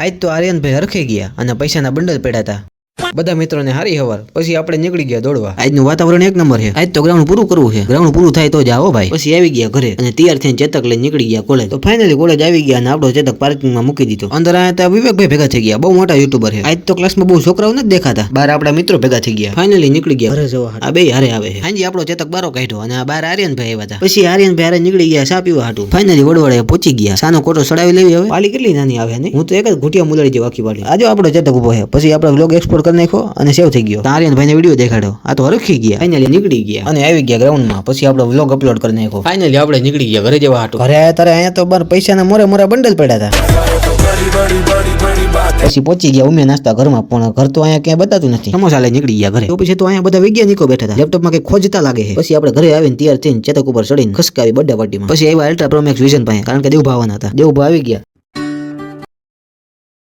આજ તો આર્યનભાઈ હરખી ગયા અને પૈસાના બંડલ પડ્યા હતા. બધા મિત્રોને હારી હવાર પછી આપણે નીકળી ગયા દોડવા. આજનું વાતાવરણ એક નંબર છે. આજ તો ગ્રાઉન્ડ પૂરું કરવું છે. ગ્રાઉન્ડ પૂરું થાય તો જ આવો ભાઈ. પછી આવી ગયા ઘરે અને તૈયાર થઈને ચેતક લઈને નીકળી ગયા કોલેજ. તો ફાઇનલી કોલેજ આવી ગયા અને આપણો ચેતક પાર્કિંગમાં મૂકી દીધો. અંદર આયા હતા વિવેકભાઈ ભેગા થઈ ગયા. બહુ મોટા યુટ્યુબર છે. આજ તો ક્લાસમાં બહુ છોકરાઓ નથી દેખાતા. બહાર આપણા મિત્રો ભેગા થઈ ગયા. ફાઇનલી નીકળી ગયા ઘરે જવા. આ બે હારે આવે છે. હાંજી આપણો ચેતક બારો કાઢ્યો અને આ બાર આર્યનભાઈ આવ્યા હતા. પછી આર્યનભાઈ હારે નીકળી ગયા ચા પીવા હાટું. ફાઇનલી વડવાડે પહોંચી ગયા. સાનો કોટો ચડાવી લેવી હવે. વાલી કેટલી નાની આવે ને. હું તો એક જ ઘૂંટિયા મુલાડી જેવી આખી વાળી. આજો આપણો ચેતક ઉભો છે. પછી આપણે વ્લોગ એક્સપોર્ટ કરી નાખ્યો અને સેવ થઈ ગયો. આર્યનભાઈ ને વિડીયો દેખાડ્યો. આ તો હરખી ગયા. ફાઇનલી નીકળી ગયા અને આવી ગયા ગ્રાઉન્ડમાં. પછી આપણે વ્લોગ અપલોડ કરી નાખ્યો. ફાઇનલી આપણે નીકળી ગયા ઘરે જવા હાટું. ઘરે આવ્યા ત્યારે અહીંયા તો બાર પૈસાના મોરે બંડલ પડ્યા હતા. પછી પહોંચી ગયા ઉમે નાસ્તા ઘરમાં. પણ ઘર તો અહીંયા ક્યાંય બતાતું નથી. સમોસા લઈ નીકળી ગયા ઘરે. તો પછી તો અહીંયા બધા વૈજ્ઞાનિકો બેઠા હતા. લેપટોપમાં કઈ ખોજતા લાગે છે. પછી આપણે ઘરે આવીને તૈયાર થઈને ચેતક ઉપર ચડીને ખસકાવી બર્થડે પાર્ટીમાં. પછી આવ્યા અલ્ટ્રા પ્રો મેક્સ વિઝન પાસે. કારણ કે દેવભાવના હતા. દેવભાવ આવી ગયા.